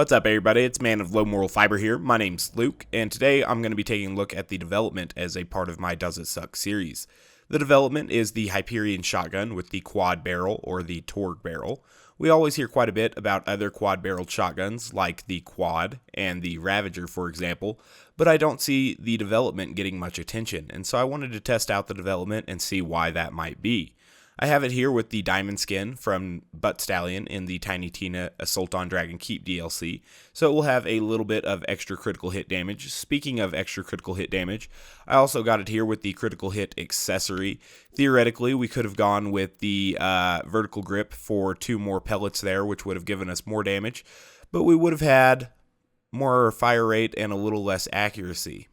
What's up, everybody? It's Man of Low Moral Fiber here. My name's Luke, and today I'm going to be taking a look at the development as a part of my Does It Suck series. The development is the Hyperion shotgun with the quad barrel or the torgue barrel. We always hear quite a bit about other quad-barreled shotguns like the quad and the Ravager, for example, but I don't see the development getting much attention, and so I wanted to test out the development and see why that might be. I have it here with the diamond skin from Butt Stallion in the Tiny Tina Assault on Dragon Keep DLC, so it will have a little bit of extra critical hit damage. Speaking of extra critical hit damage, I also got it here with the critical hit accessory. Theoretically, we could have gone with the vertical grip for 2 more pellets there, which would have given us more damage, but we would have had more fire rate and a little less accuracy.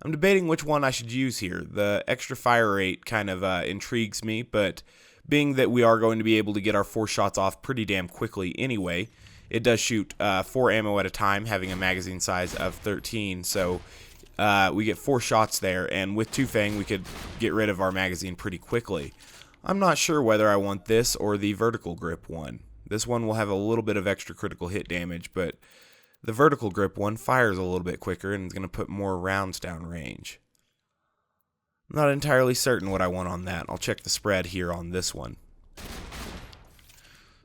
I'm debating which one I should use here. The extra fire rate kind of intrigues me, but being that we are going to be able to get our 4 shots off pretty damn quickly anyway, it does shoot 4 ammo at a time, having a magazine size of 13, so we get 4 shots there, and with Two Fang we could get rid of our magazine pretty quickly. I'm not sure whether I want this or the vertical grip one. This one will have a little bit of extra critical hit damage, but the vertical grip one fires a little bit quicker and is going to put more rounds down range. I'm not entirely certain what I want on that. I'll check the spread here on this one.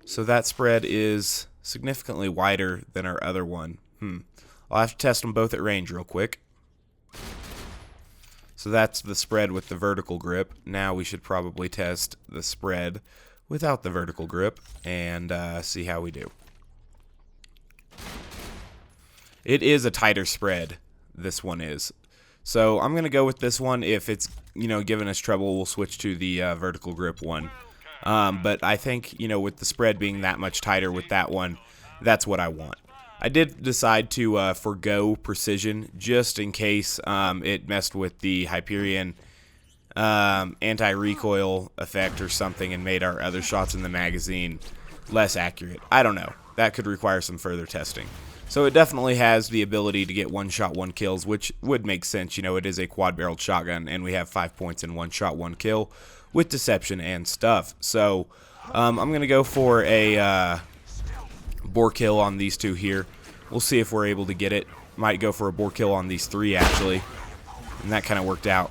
So that spread is significantly wider than our other one. I'll have to test them both at range real quick. So that's the spread with the vertical grip. Now we should probably test the spread without the vertical grip and see how we do. It is a tighter spread, this one is. So I'm going to go with this one. If it's, giving us trouble, we'll switch to the vertical grip one. But I think, with the spread being that much tighter with that one, that's what I want. I did decide to forgo precision just in case it messed with the Hyperion anti-recoil effect or something and made our other shots in the magazine less accurate. I don't know. That could require some further testing. So it definitely has the ability to get 1-shot 1 kills, which would make sense. It is a quad-barreled shotgun, and we have 5 points in 1-shot 1 kill with deception and stuff. So I'm going to go for a bore kill on these 2 here. We'll see if we're able to get it. Might go for a bore kill on these 3, actually. And that kind of worked out.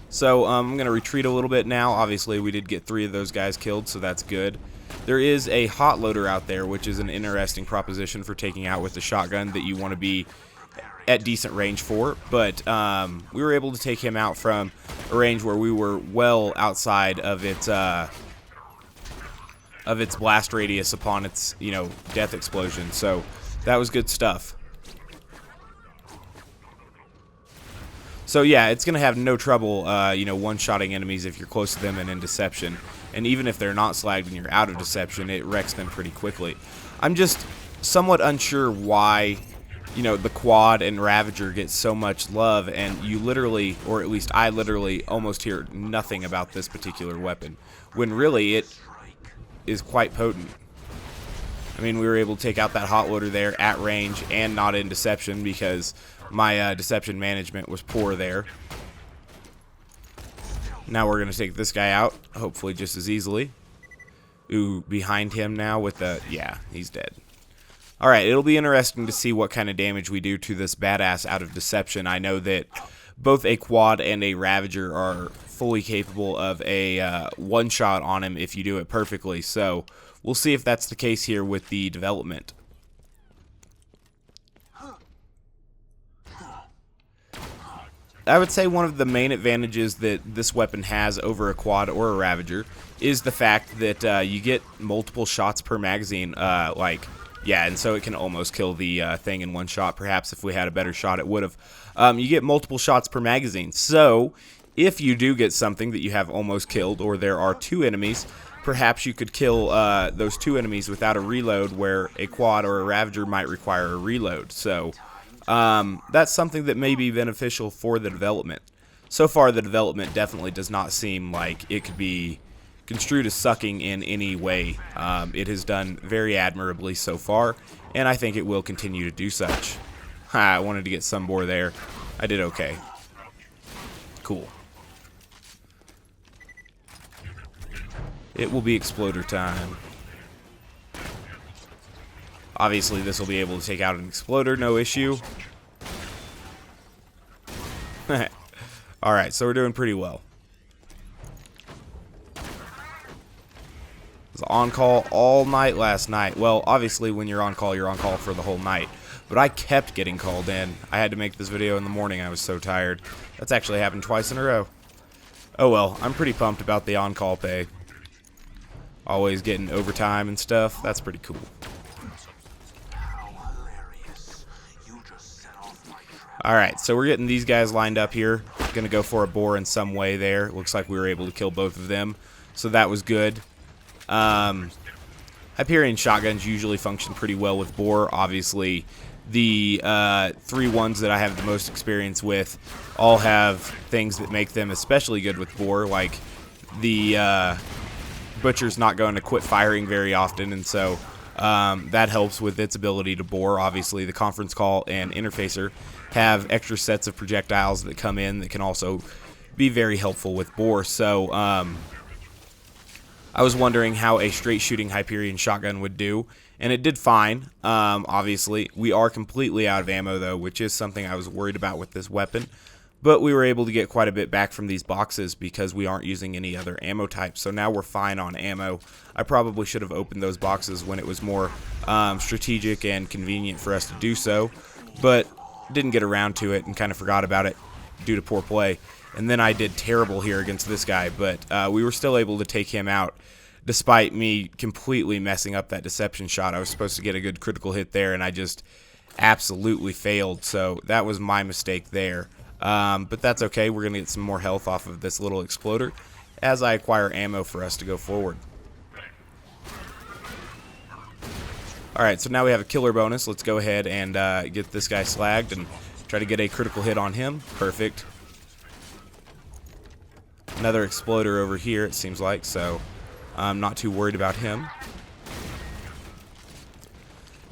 So I'm going to retreat a little bit now. Obviously, we did get 3 of those guys killed, so that's good. There is a hot loader out there, which is an interesting proposition for taking out with the shotgun that you want to be at decent range for, but we were able to take him out from a range where we were well outside of its blast radius upon its death explosion, so that was good stuff. So yeah, it's going to have no trouble, one-shotting enemies if you're close to them and in deception. And even if they're not slagged and you're out of deception, it wrecks them pretty quickly. I'm just somewhat unsure why, the quad and Ravager get so much love, and you literally, or at least I literally, almost hear nothing about this particular weapon, when really it is quite potent. I mean, we were able to take out that hot loader there at range and not in deception because my deception management was poor there. Now we're going to take this guy out, hopefully just as easily. Ooh, behind him now with the... yeah, he's dead. Alright, it'll be interesting to see what kind of damage we do to this badass out of deception. I know that both a quad and a Ravager are fully capable of a one-shot on him if you do it perfectly. So we'll see if that's the case here with the development. I would say one of the main advantages that this weapon has over a quad or a Ravager is the fact that you get multiple shots per magazine, and so it can almost kill the thing in 1 shot. Perhaps if we had a better shot, it would have. You get multiple shots per magazine, so if you do get something that you have almost killed, or there are 2 enemies, perhaps you could kill those 2 enemies without a reload, where a quad or a Ravager might require a reload. So that's something that may be beneficial for the development. So far, the development definitely does not seem like it could be construed as sucking in any way. It has done very admirably so far, and I think it will continue to do such. I wanted to get some bore there. I did okay. Cool. It will be exploder time. Obviously, this will be able to take out an exploder, no issue. Alright, so we're doing pretty well. I was on call all night last night. Well, obviously, when you're on call for the whole night. But I kept getting called in. I had to make this video in the morning. I was so tired. That's actually happened twice in a row. Oh well, I'm pretty pumped about the on-call pay. Always getting overtime and stuff. That's pretty cool. Alright, so we're getting these guys lined up here. Gonna go for a boar in some way there. Looks like we were able to kill both of them. So that was good. Hyperion shotguns usually function pretty well with boar. Obviously, the 3 ones that I have the most experience with all have things that make them especially good with boar, like the butcher's not going to quit firing very often, and so that helps with its ability to bore. Obviously, the conference call and interfacer have extra sets of projectiles that come in that can also be very helpful with bore. So I was wondering how a straight shooting Hyperion shotgun would do, and it did fine. Obviously, we are completely out of ammo though, which is something I was worried about with this weapon. But we were able to get quite a bit back from these boxes because we aren't using any other ammo types. So now we're fine on ammo. I probably should have opened those boxes when it was more strategic and convenient for us to do so, but didn't get around to it and kind of forgot about it due to poor play. And then I did terrible here against this guy, but we were still able to take him out despite me completely messing up that deception shot. I was supposed to get a good critical hit there, and I just absolutely failed. So that was my mistake there. But that's okay. We're going to get some more health off of this little exploder as I acquire ammo for us to go forward. Alright, so now we have a killer bonus. Let's go ahead and get this guy slagged and try to get a critical hit on him. Perfect. Another exploder over here, it seems like, so I'm not too worried about him.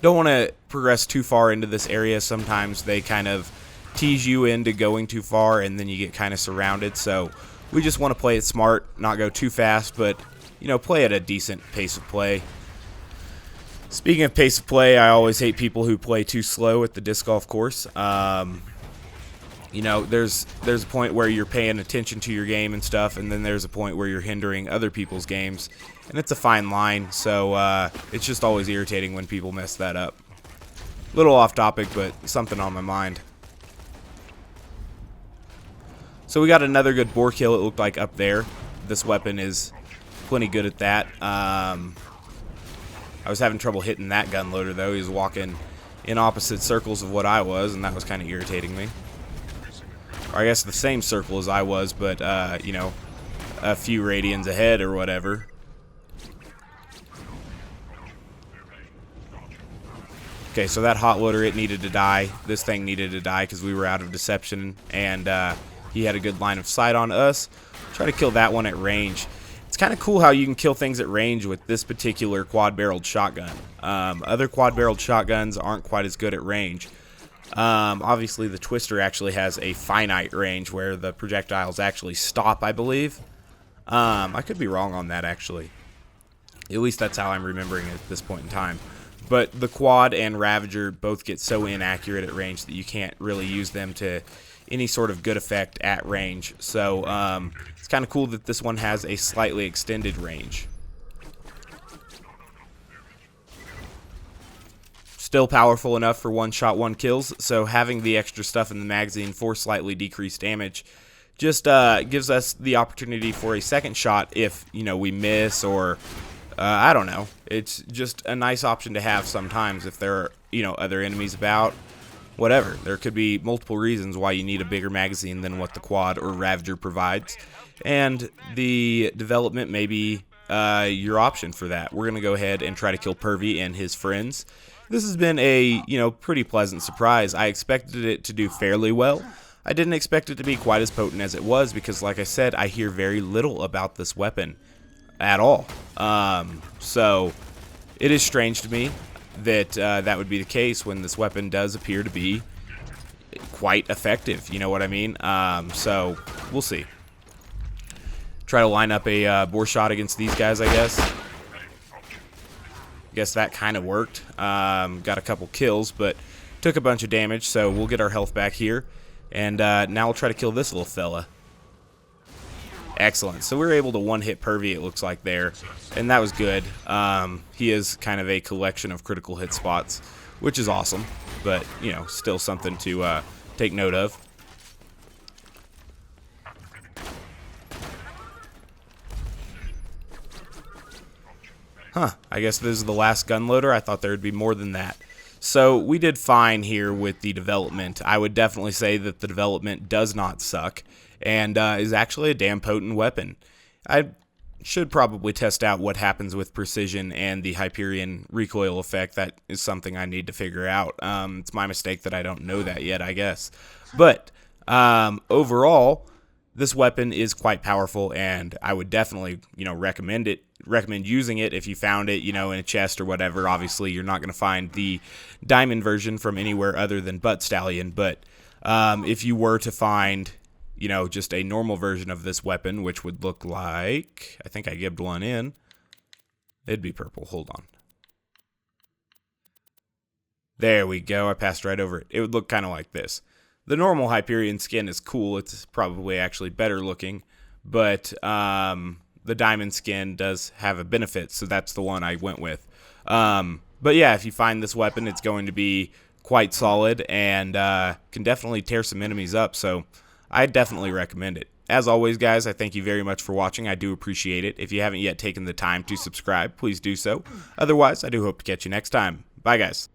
Don't want to progress too far into this area. Sometimes they kind of tease you into going too far, and then you get kind of surrounded. So we just want to play it smart, not go too fast, but, you know, play at a decent pace of play. Speaking of pace of play, I always hate people who play too slow at the disc golf course. You know, there's a point where you're paying attention to your game and stuff, and then there's a point where you're hindering other people's games, and it's a fine line. So it's just always irritating when people mess that up. A little off topic, but something on my mind. So we got another good boar kill, it looked like, up there. This weapon is plenty good at that. I was having trouble hitting that gun loader, though. He was walking in opposite circles of what I was, and that was kind of irritating me. Or I guess the same circle as I was, but, you know, a few radians ahead or whatever. Okay, so that hot loader, it needed to die. This thing needed to die because we were out of deception, and he had a good line of sight on us. Try to kill that one at range. It's kind of cool how you can kill things at range with this particular quad-barreled shotgun. Other quad-barreled shotguns aren't quite as good at range. Obviously, the Twister actually has a finite range where the projectiles actually stop, I believe. I could be wrong on that, actually. At least that's how I'm remembering it at this point in time. But the Quad and Ravager both get so inaccurate at range that you can't really use them to any sort of good effect at range. So it's kind of cool that this one has a slightly extended range. Still powerful enough for one-shot, one-kills, so having the extra stuff in the magazine for slightly decreased damage just gives us the opportunity for a second shot if, you know, we miss or, I don't know. It's just a nice option to have sometimes if there are, you know, other enemies about. Whatever. There could be multiple reasons why you need a bigger magazine than what the Quad or Ravager provides, and the development may be your option for that. We're going to go ahead and try to kill Pervy and his friends. This has been a, you know, pretty pleasant surprise. I expected it to do fairly well. I didn't expect it to be quite as potent as it was because, like I said, I hear very little about this weapon at all. So it is strange to me that that would be the case when this weapon does appear to be quite effective. You know what I mean? So we'll see. Try to line up a boar shot against these guys, I guess. Guess that kind of worked. Got a couple kills, but took a bunch of damage, so we'll get our health back here. And now we'll try to kill this little fella. Excellent. So we were able to one-hit Pervy, it looks like there, and that was good. He is kind of a collection of critical hit spots, which is awesome, but, you know, still something to take note of. Huh, I guess this is the last gun loader. I thought there would be more than that. So we did fine here with the development. I would definitely say that the development does not suck and is actually a damn potent weapon. I should probably test out what happens with precision and the Hyperion recoil effect. That is something I need to figure out. It's my mistake that I don't know that yet, I guess. But overall, this weapon is quite powerful, and I would definitely, you know, recommend using it if you found it, you know, in a chest or whatever. Obviously, you're not going to find the diamond version from anywhere other than Butt Stallion, but if you were to find, you know, just a normal version of this weapon, which would look like, I think I gibbed one in. It'd be purple. Hold on. There we go. I passed right over it. It would look kind of like this. The normal Hyperion skin is cool. It's probably actually better looking, but the diamond skin does have a benefit, so that's the one I went with. But yeah, if you find this weapon, it's going to be quite solid and can definitely tear some enemies up, so I definitely recommend it. As always, guys, I thank you very much for watching. I do appreciate it. If you haven't yet taken the time to subscribe, please do so. Otherwise, I do hope to catch you next time. Bye, guys.